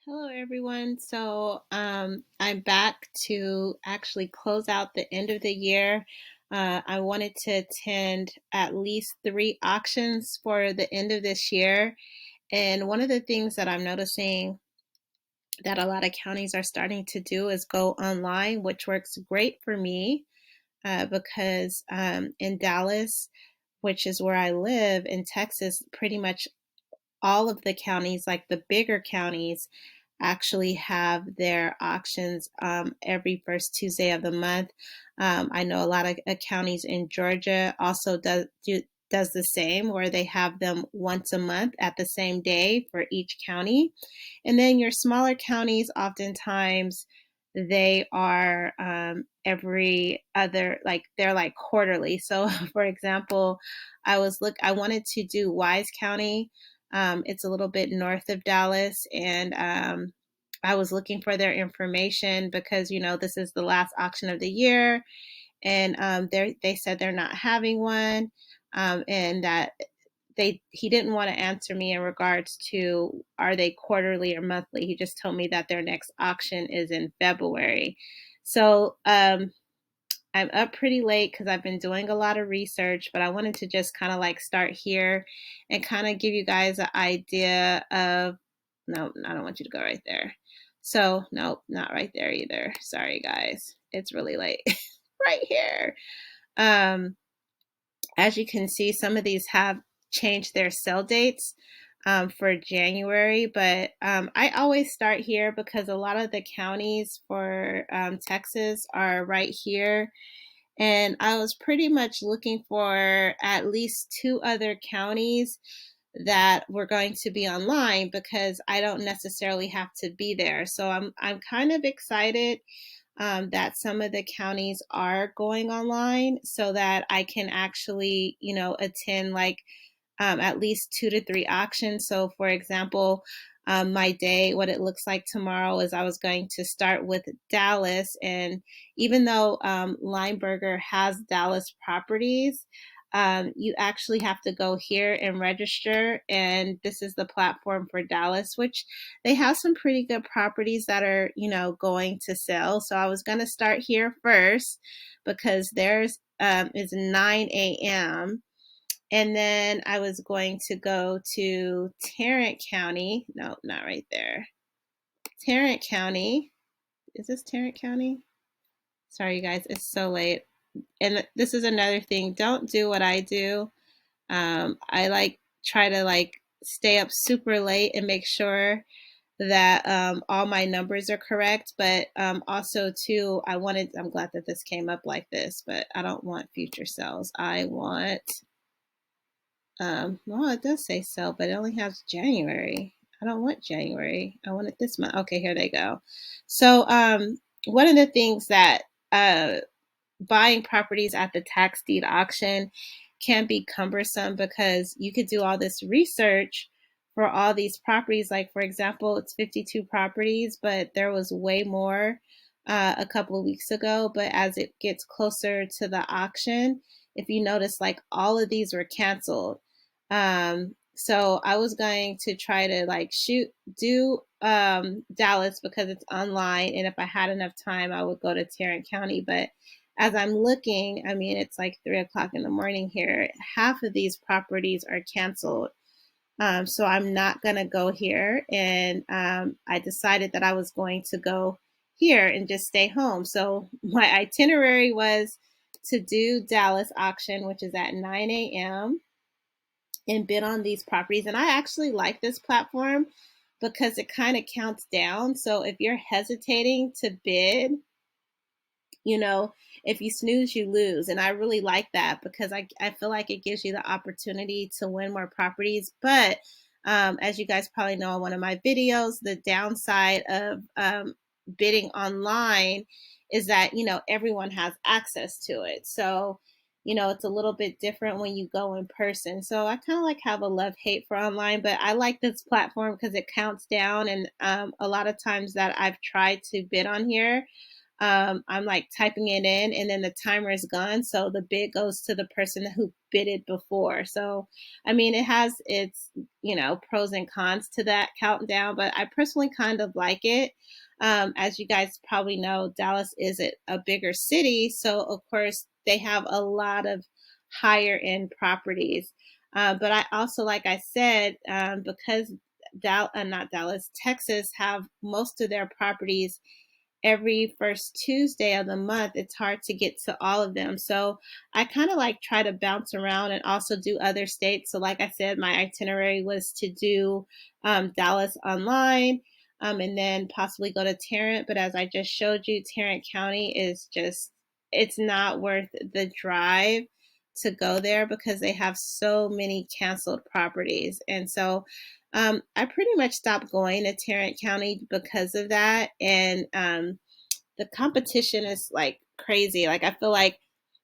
Hello, everyone. I'm back to actually close out the end of the year. I wanted to attend at least three auctions for the end of this year. And one of the things that I'm noticing that a lot of counties are starting to do is go online, which works great for me because in Dallas, which is where I live in Texas, pretty much all of the counties, like the bigger counties, actually have their auctions every first Tuesday of the month. I know a lot of counties in Georgia also does the same, where they have them once a month at the same day for each county. And then your smaller counties, oftentimes they are every other, like they're like quarterly. So, for example, I wanted to do Wise County. It's a little bit north of Dallas, and I was looking for their information because this is the last auction of the year, and they said they're not having one, and that he didn't want to answer me in regards to are they quarterly or monthly. He just told me that their next auction is in February. So I'm up pretty late because I've been doing a lot of research, but I wanted to just kind of like start here and kind of give you guys an idea of. No, I don't want you to go right there. So, nope, not right there either. Sorry, guys. It's really late. Right here. Um, as you can see, some of these have changed their sell dates for January, but I always start here because a lot of the counties for Texas are right here. And I was pretty much looking for at least two other counties that were going to be online because I don't necessarily have to be there. So I'm kind of excited that some of the counties are going online so that I can actually, attend like at least 2 to 3 auctions. So, for example, my day, what it looks like tomorrow is I was going to start with Dallas. And even though Lineberger has Dallas properties, you actually have to go here and register. And this is the platform for Dallas, which they have some pretty good properties that are, going to sell. So I was going to start here first because theirs is 9 a.m. And then I was going to go to Tarrant County. No, not right there. Tarrant County. Is this Tarrant County? Sorry, you guys. It's so late. And this is another thing. Don't do what I do. I like try to like stay up super late and make sure that all my numbers are correct. But also too, I'm glad that this came up like this, but I don't want future sales. I want well, it does say sell, but it only has January. I don't want January. I want it this month. Okay, here they go. So, one of the things that uh, buying properties at the tax deed auction can be cumbersome because you could do all this research for all these properties. Like, for example, it's 52 properties, but there was way more a couple of weeks ago. But as it gets closer to the auction, if you notice, like all of these were canceled. So I was going to try to like do Dallas because it's online, and if I had enough time, I would go to Tarrant County. But as I'm looking, I mean, it's like 3 o'clock in the morning here. Half of these properties are canceled. So I'm not going to go here. And I decided that I was going to go here and just stay home. So my itinerary was to do Dallas auction, which is at 9 a.m., and bid on these properties. And I actually like this platform because it kind of counts down. So if you're hesitating to bid, you know, if you snooze, you lose. And I really like that because I feel like it gives you the opportunity to win more properties. But as you guys probably know in one of my videos, the downside of bidding online is that, everyone has access to it. So, it's a little bit different when you go in person. So I kind of like have a love hate for online, but I like this platform because it counts down. And a lot of times that I've tried to bid on here, I'm like typing it in and then the timer is gone. So the bid goes to the person who bid it before. So, I mean, it has its, pros and cons to that countdown, but I personally kind of like it. As you guys probably know, Dallas is a bigger city. So, of course, they have a lot of higher end properties. But I also, like I said, because not Dallas, Texas have most of their properties every first Tuesday of the month, it's hard to get to all of them. So I kind of like try to bounce around and also do other states. So, like I said, my itinerary was to do Dallas online and then possibly go to Tarrant. But as I just showed you, Tarrant County is just, it's not worth the drive to go there because they have so many canceled properties. And so I pretty much stopped going to Tarrant County because of that. And the competition is like crazy. Like, I feel like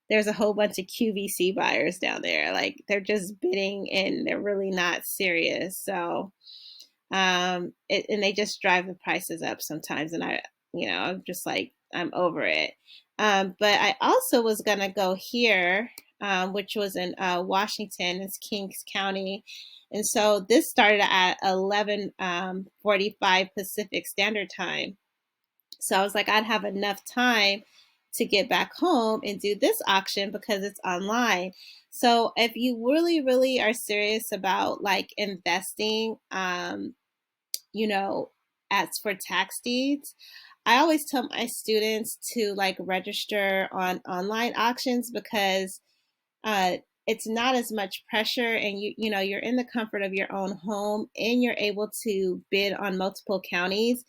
there's a whole bunch of QVC buyers down there. Like, they're just bidding and they're really not serious. So, and they just drive the prices up sometimes. And I'm just like, I'm over it. But I also was going to go here, which was in Washington. It's Kings County. And so this started at 11:45 Pacific Standard Time. So I was like, I'd have enough time to get back home and do this auction because it's online. So if you really, really are serious about like investing, you know, as for tax deeds, I always tell my students to like register on online auctions because uh, it's not as much pressure and you're in the comfort of your own home and you're able to bid on multiple counties.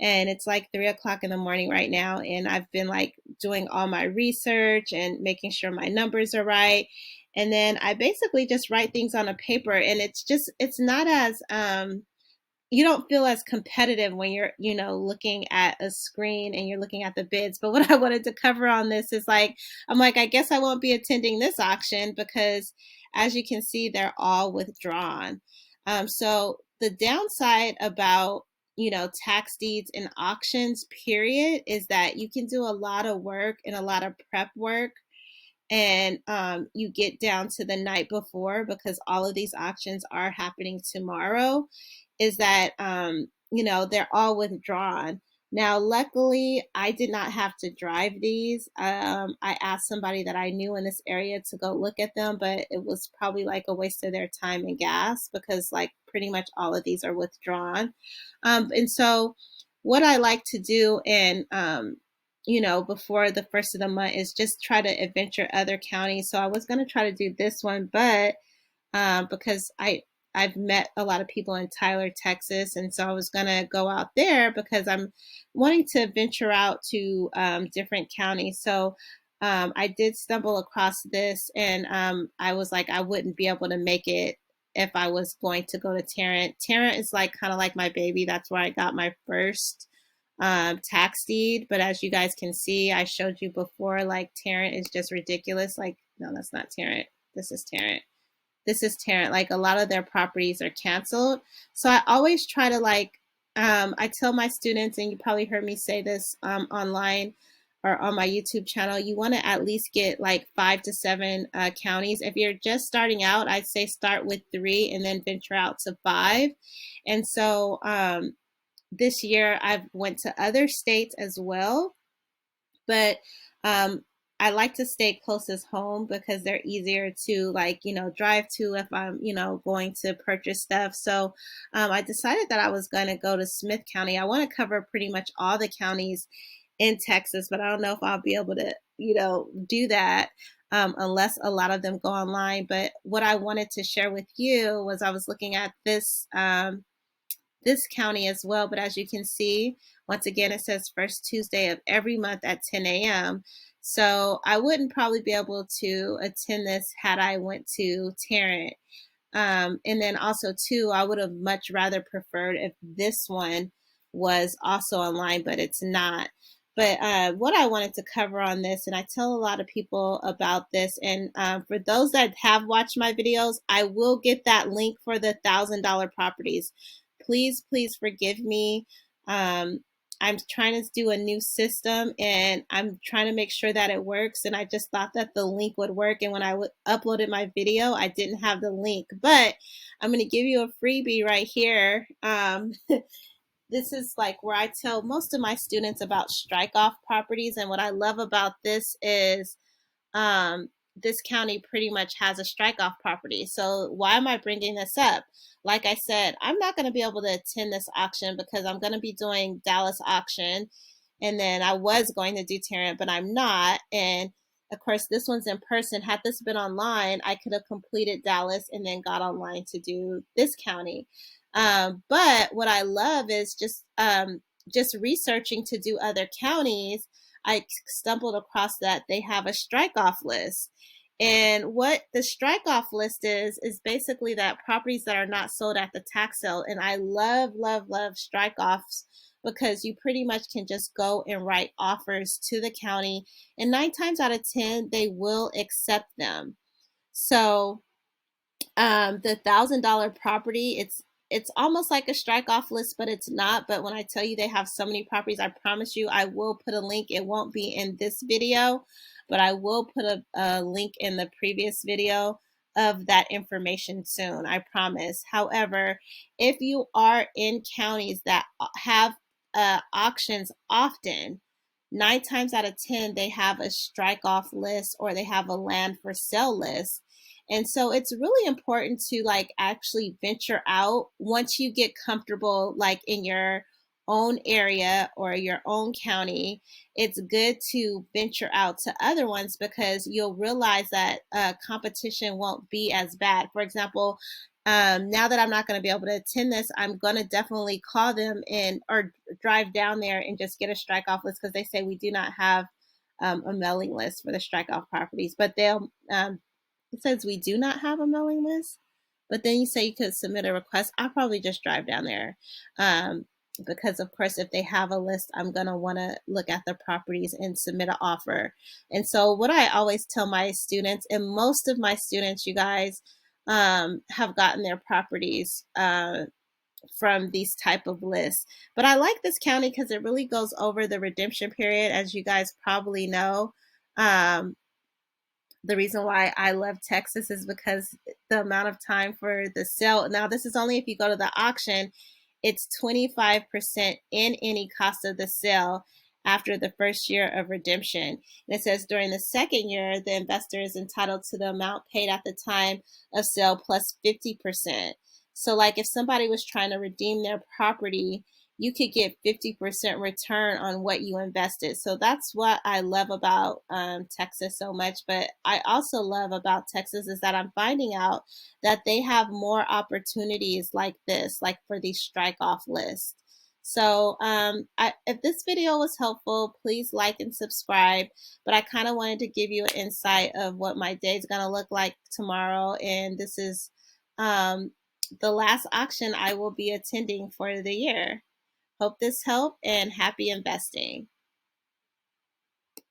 And it's like 3 o'clock in the morning right now, and I've been like doing all my research and making sure my numbers are right. And then I basically just write things on a paper, and it's not as you don't feel as competitive when you're, looking at a screen and you're looking at the bids. But what I wanted to cover on this is like, I'm like, I guess I won't be attending this auction because as you can see, they're all withdrawn. So the downside about, tax deeds and auctions, period, is that you can do a lot of work and a lot of prep work and you get down to the night before because all of these auctions are happening tomorrow, is that they're all withdrawn. Now luckily I did not have to drive these. I asked somebody that I knew in this area to go look at them, but it was probably like a waste of their time and gas because like pretty much all of these are withdrawn. And so what I like to do, and before the first of the month, is just try to adventure other counties. So I was going to try to do this one, but because I've met a lot of people in Tyler, Texas, and so I was going to go out there because I'm wanting to venture out to different counties. So I did stumble across this, and I was like, I wouldn't be able to make it if I was going to go to Tarrant. Tarrant is like kind of like my baby. That's where I got my first tax deed. But as you guys can see, I showed you before, like Tarrant is just ridiculous. Like, no, that's not Tarrant. This is Tarrant. This is Tarrant. Like, a lot of their properties are canceled. So I always try to like, I tell my students, and you probably heard me say this online or on my YouTube channel, you want to at least get like 5 to 7 counties. If you're just starting out, I'd say start with 3 and then venture out to 5. And so this year I've went to other states as well, but I like to stay closest home because they're easier to like, drive to if I'm, going to purchase stuff. So I decided that I was going to go to Smith County. I want to cover pretty much all the counties in Texas, but I don't know if I'll be able to, do that unless a lot of them go online. But what I wanted to share with you was I was looking at this county as well. But as you can see, once again, it says first Tuesday of every month at 10 a.m. So I wouldn't probably be able to attend this had I went to Tarrant. And then also too, I would have much rather preferred if this one was also online, but it's not. But what I wanted to cover on this, and I tell a lot of people about this, and for those that have watched my videos, I will get that link for the $1,000 properties. Please, please forgive me. I'm trying to do a new system and I'm trying to make sure that it works. And I just thought that the link would work. And when I uploaded my video, I didn't have the link, but I'm going to give you a freebie right here. This is like where I tell most of my students about strike off properties. And what I love about this is um, this county pretty much has a strike off property. So why am I bringing this up? Like I said, I'm not going to be able to attend this auction because I'm going to be doing Dallas auction. And then I was going to do Tarrant, but I'm not. And of course, this one's in person. Had this been online, I could have completed Dallas and then got online to do this county. But what I love is just researching to do other counties. I stumbled across that they have a strike off list. And what the strike off list is basically that properties that are not sold at the tax sale. And I love, love, love strike offs because you pretty much can just go and write offers to the county. And 9 times out of 10, they will accept them. So the $1,000 property, it's almost like a strike off list, but it's not. But when I tell you they have so many properties, I promise you I will put a link. It won't be in this video, but I will put a link in the previous video of that information soon, I promise. However, if you are in counties that have auctions often, 9 times out of 10 they have a strike off list or they have a land for sale list. And so it's really important to like actually venture out once you get comfortable, like in your own area or your own county. It's good to venture out to other ones because you'll realize that competition won't be as bad. For example, now that I'm not going to be able to attend this, I'm going to definitely call them and or drive down there and just get a strike off list because they say we do not have a mailing list for the strike off properties, but they'll it says we do not have a mailing list, but then you say you could submit a request. I'll probably just drive down there because, of course, if they have a list, I'm going to want to look at the properties and submit an offer. And so what I always tell my students, and most of my students, you guys, have gotten their properties from these type of lists. But I like this county because it really goes over the redemption period, as you guys probably know. The reason why I love Texas is because the amount of time for the sale. Now, this is only if you go to the auction. It's 25% in any cost of the sale after the first year of redemption. And it says during the second year, the investor is entitled to the amount paid at the time of sale plus 50%. So like if somebody was trying to redeem their property, you could get 50% return on what you invested. So that's what I love about Texas so much. But I also love about Texas is that I'm finding out that they have more opportunities like this, like for these strike off lists. So if this video was helpful, please like and subscribe. But I kind of wanted to give you an insight of what my day is going to look like tomorrow. And this is the last auction I will be attending for the year. Hope this helped and happy investing.